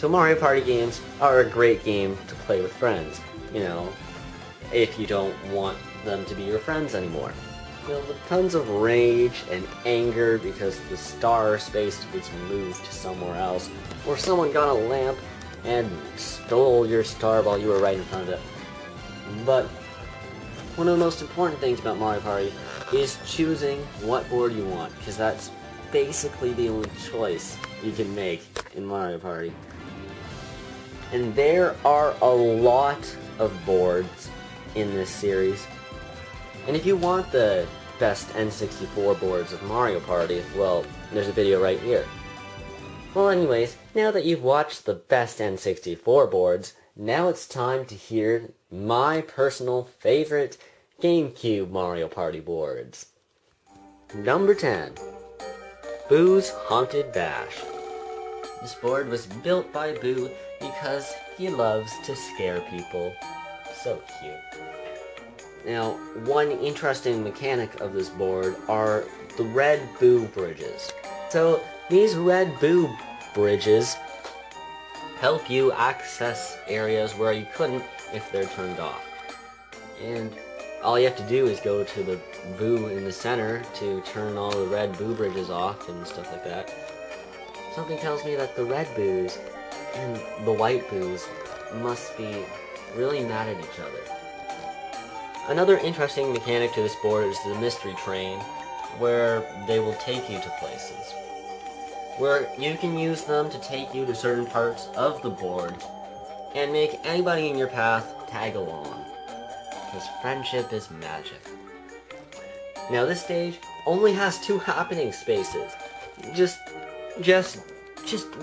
So Mario Party games are a great game to play with friends, you know, if you don't want them to be your friends anymore. Filled with tons of rage and anger because the star space was moved somewhere else, or someone got a lamp and stole your star while you were right in front of it. But one of the most important things about Mario Party is choosing what board you want, because that's basically the only choice you can make in Mario Party. And there are a lot of boards in this series. And if you want the best N64 boards of Mario Party, well, there's a video right here. Well, anyways, now that you've watched the best N64 boards, now it's time to hear my personal favorite GameCube Mario Party boards. Number 10. Boo's Haunted Bash. This board was built by Boo because he loves to scare people. So cute. Now, one interesting mechanic of this board are the red Boo bridges. So, these red Boo bridges help you access areas where you couldn't if they're turned off. And all you have to do is go to the Boo in the center to turn all the red Boo bridges off and stuff like that. Something tells me that the red Boos and the white Boos must be really mad at each other. Another interesting mechanic to this board is the mystery train, where they will take you to places, where you can use them to take you to certain parts of the board and make anybody in your path tag along, because friendship is magic. Now this stage only has 2 happening spaces. Just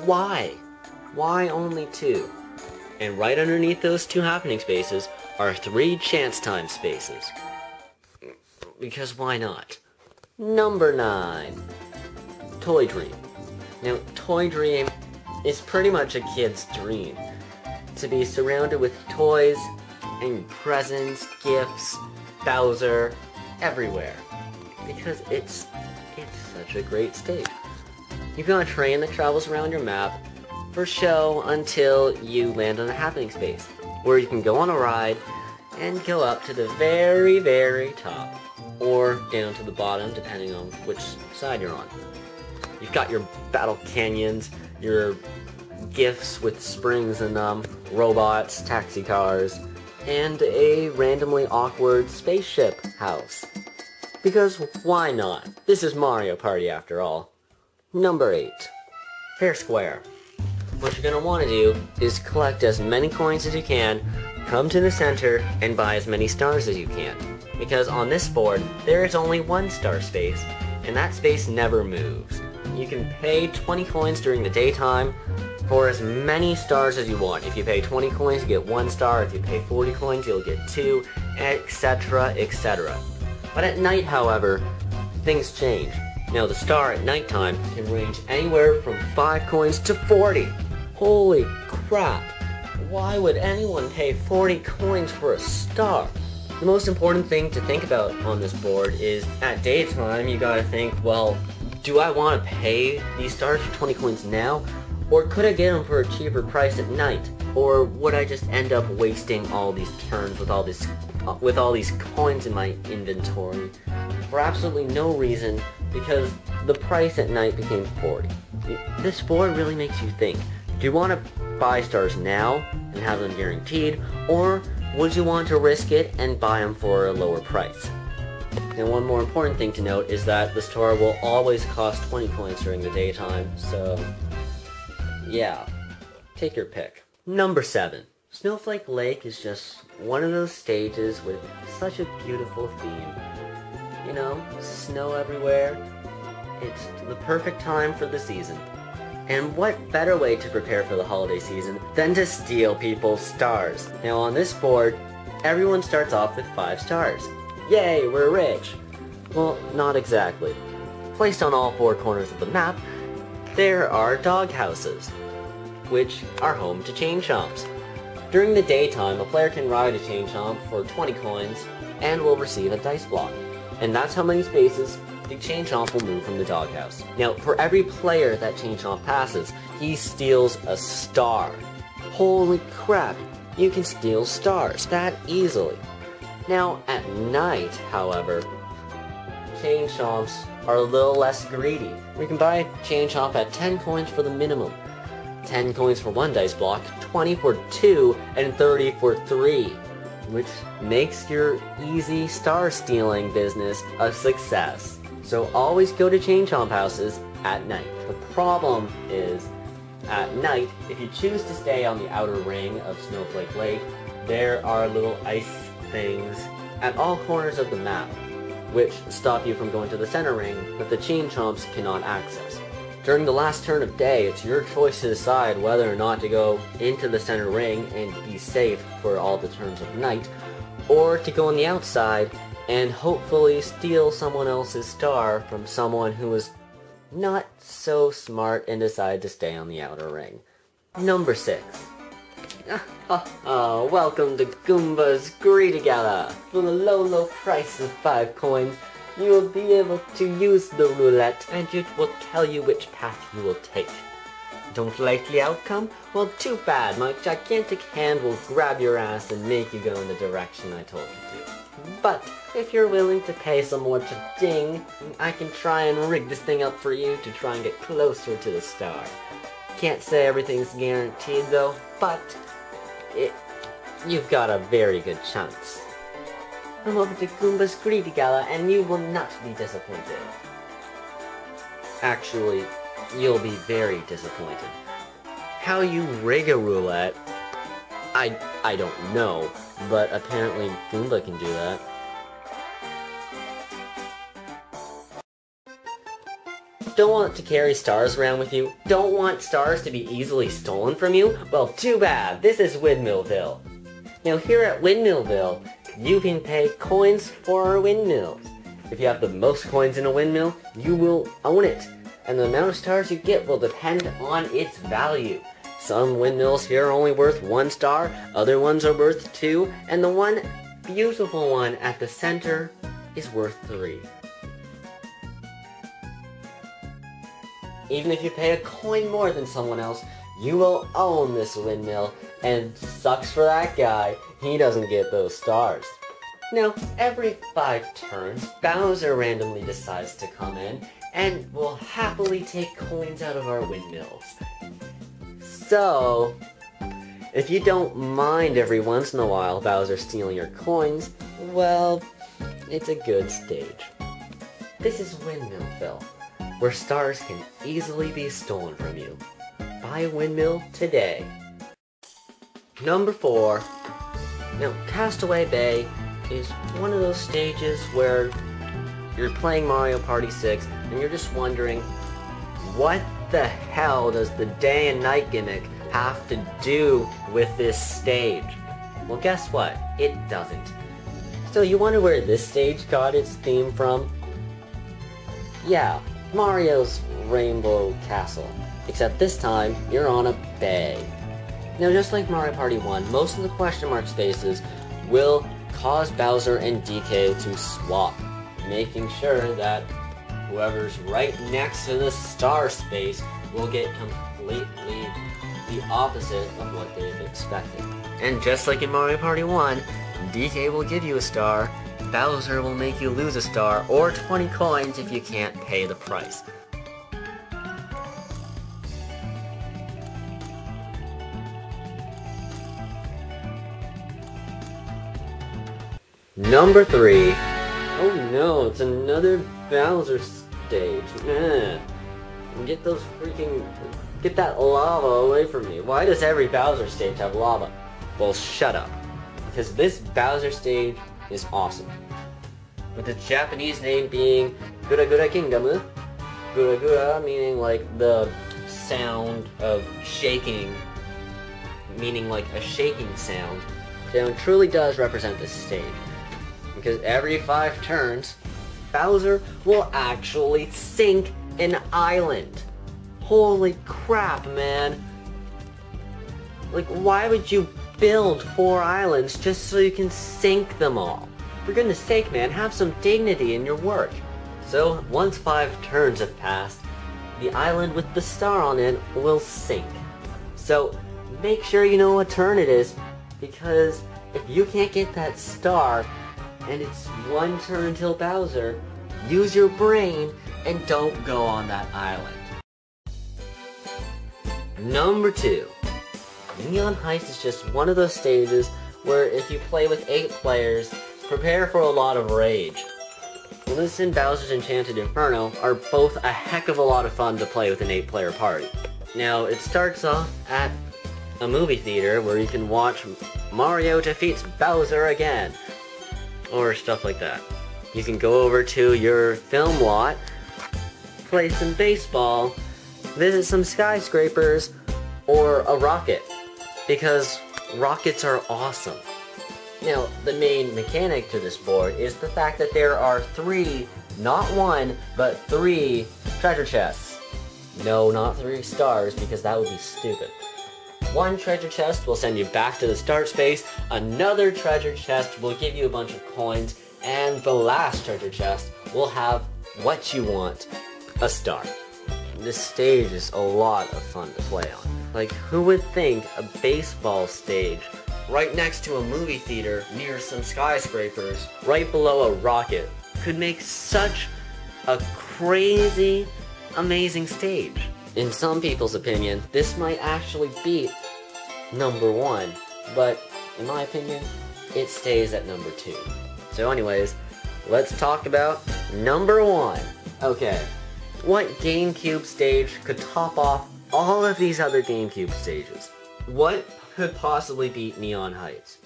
why? Why only 2? And right underneath those 2 happening spaces are 3 chance time spaces. Because why not? Number 9. Toy Dream. Now, Toy Dream is pretty much a kid's dream. To be surrounded with toys and presents, gifts, Bowser, everywhere. Because it's such a great stage. You've got a train that travels around your map for show until you land on a happening space, where you can go on a ride and go up to the very, very top, or down to the bottom, depending on which side you're on. You've got your battle canyons, your gifts with springs in them, robots, taxi cars, and a randomly awkward spaceship house. Because why not? This is Mario Party after all. Number 8. Fair Square. What you're going to want to do is collect as many coins as you can, come to the center, and buy as many stars as you can. Because on this board, there is only 1 star space, and that space never moves. You can pay 20 coins during the daytime for as many stars as you want. If you pay 20 coins, you get 1 star. If you pay 40 coins, you'll get 2, etc., etc. But at night, however, things change. Now, the star at nighttime can range anywhere from 5 coins to 40. Holy crap! Why would anyone pay 40 coins for a star? The most important thing to think about on this board is, at daytime, you gotta think, well, do I want to pay these stars for 20 coins now? Or could I get them for a cheaper price at night? Or would I just end up wasting all these turns with all these coins in my inventory for absolutely no reason, because the price at night became 40. This board really makes you think. Do you want to buy stars now and have them guaranteed, or would you want to risk it and buy them for a lower price? And one more important thing to note is that the star will always cost 20 coins during the daytime, so yeah, take your pick. Number 7. Snowflake Lake is just one of those stages with such a beautiful theme. You know, snow everywhere. It's the perfect time for the season. And what better way to prepare for the holiday season than to steal people's stars? Now on this board, everyone starts off with 5 stars. Yay, we're rich! Well, not exactly. Placed on all 4 corners of the map, there are dog houses, which are home to chain chomps. During the daytime, a player can ride a chain chomp for 20 coins and will receive a dice block. And that's how many spaces the Chain Chomp will move from the doghouse. Now, for every player that Chain Chomp passes, he steals a star. Holy crap, you can steal stars that easily. Now, at night, however, Chain Chomps are a little less greedy. We can buy a Chain Chomp at 10 coins for the minimum. 10 coins for 1 dice block, 20 for 2, and 30 for 3. Which makes your easy star stealing business a success. So always go to Chain Chomp houses at night. The problem is, at night, if you choose to stay on the outer ring of Snowflake Lake, there are little ice things at all corners of the map, which stop you from going to the center ring, but the Chain Chomps cannot access. During the last turn of day, it's your choice to decide whether or not to go into the center ring and be safe for all the turns of night, or to go on the outside and hopefully steal someone else's star from someone who is not so smart and decide to stay on the outer ring. Number 6. Welcome to Goombas Greedy Gala. For the low price of 5 coins, you will be able to use the roulette, and it will tell you which path you will take. Don't like the outcome? Well, too bad. My gigantic hand will grab your ass and make you go in the direction I told you to. But if you're willing to pay some more cha-ching, I can try and rig this thing up for you to try and get closer to the star. Can't say everything's guaranteed though, but you've got a very good chance. Come over to Goombas Greedy Gala and you will not be disappointed. Actually, you'll be very disappointed. How you rig a roulette, I don't know, but apparently Goomba can do that. Don't want to carry stars around with you? Don't want stars to be easily stolen from you? Well, too bad. This is Windmillville. Now here at Windmillville, you can pay coins for windmills. If you have the most coins in a windmill, you will own it. And the amount of stars you get will depend on its value. Some windmills here are only worth 1 star, other ones are worth 2, and the one beautiful one at the center is worth 3. Even if you pay a coin more than someone else, you will own this windmill, and sucks for that guy, he doesn't get those stars. Now, every 5 turns, Bowser randomly decides to come in, and will happily take coins out of our windmills. So, if you don't mind every once in a while Bowser stealing your coins, well, it's a good stage. This is Windmillville, where stars can easily be stolen from you. Buy a windmill today. Number 4. Now, Castaway Bay is one of those stages where you're playing Mario Party 6 and you're just wondering, what the hell does the day and night gimmick have to do with this stage? Well, guess what? It doesn't. So you wonder where this stage got its theme from? Yeah, Mario's Rainbow Castle. Except this time, you're on a bay. Now, just like Mario Party 1, most of the question mark spaces will cause Bowser and DK to swap, making sure that whoever's right next to the star space will get completely the opposite of what they've expected. And just like in Mario Party 1, DK will give you a star, Bowser will make you lose a star, or 20 coins if you can't pay the price. Number 3. Oh no, it's another Bowser stage. Get that lava away from me. Why does every Bowser stage have lava? Well, shut up. Because this Bowser stage is awesome. With the Japanese name being Gura Gura Kingamu. Gura Gura meaning like the sound of shaking, meaning like a shaking sound. So it truly does represent this stage. Because every 5 turns, Bowser will actually sink an island. Holy crap, man. Like, why would you build 4 islands just so you can sink them all? For goodness sake, man, have some dignity in your work. So once 5 turns have passed, the island with the star on it will sink. So make sure you know what turn it is, because if you can't get that star, and it's 1 turn until Bowser, use your brain and don't go on that island. Number 2. Neon Heist is just one of those stages where if you play with 8 players, prepare for a lot of rage. This and Bowser's Enchanted Inferno are both a heck of a lot of fun to play with an 8-player party. Now, it starts off at a movie theater where you can watch Mario defeats Bowser again, or stuff like that. You can go over to your film lot, play some baseball, visit some skyscrapers, or a rocket, because rockets are awesome. Now, the main mechanic to this board is the fact that there are 3, not 1, but 3 treasure chests. No, not 3 stars, because that would be stupid. 1 treasure chest will send you back to the start space, another treasure chest will give you a bunch of coins, and the last treasure chest will have what you want, a star. This stage is a lot of fun to play on. Like, who would think a baseball stage right next to a movie theater near some skyscrapers, right below a rocket, could make such a crazy, amazing stage? In some people's opinion, this might actually beat number 1, but in my opinion, it stays at number 2. So anyways, let's talk about number 1. Okay, what GameCube stage could top off all of these other GameCube stages? What could possibly beat Neon Heights?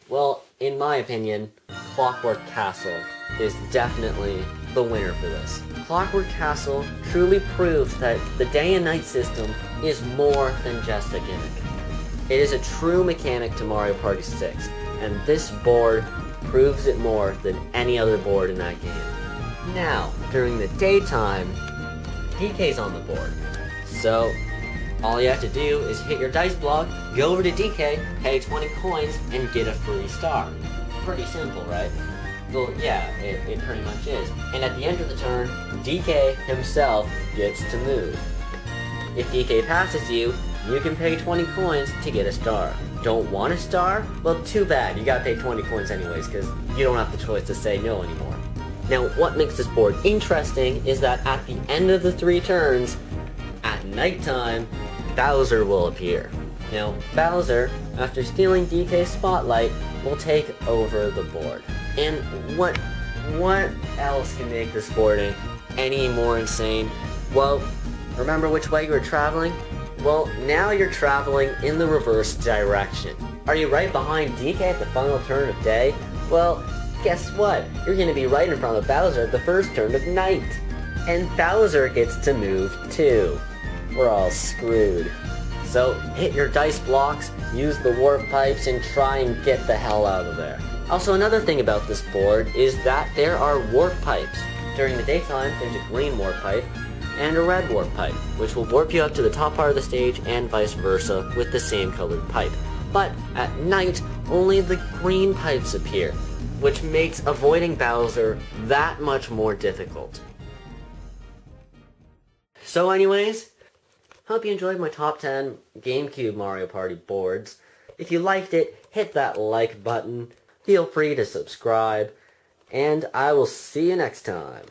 Well, in my opinion, Clockwork Castle is definitely the winner for this. Clockwork Castle truly proves that the day and night system is more than just a gimmick. It is a true mechanic to Mario Party 6, and this board proves it more than any other board in that game. Now, during the daytime, DK's on the board. So, all you have to do is hit your dice block, go over to DK, pay 20 coins, and get a free star. Pretty simple, right? Well, yeah, it pretty much is. And at the end of the turn, DK himself gets to move. If DK passes you, you can pay 20 coins to get a star. Don't want a star? Well, too bad. You gotta pay 20 coins anyways, because you don't have the choice to say no anymore. Now, what makes this board interesting is that at the end of the 3 turns, at nighttime, Bowser will appear. Now, Bowser, after stealing DK's spotlight, will take over the board. And what else can make this board any more insane? Well, remember which way you were traveling? Well, now you're traveling in the reverse direction. Are you right behind DK at the final turn of day? Well, guess what? You're gonna be right in front of Bowser at the first turn of night. And Bowser gets to move too. We're all screwed. So hit your dice blocks, use the warp pipes, and try and get the hell out of there. Also, another thing about this board is that there are warp pipes. During the daytime, there's a green warp pipe and a red warp pipe, which will warp you up to the top part of the stage and vice versa with the same colored pipe. But at night, only the green pipes appear, which makes avoiding Bowser that much more difficult. So anyways, hope you enjoyed my top 10 GameCube Mario Party boards. If you liked it, hit that like button, feel free to subscribe, and I will see you next time.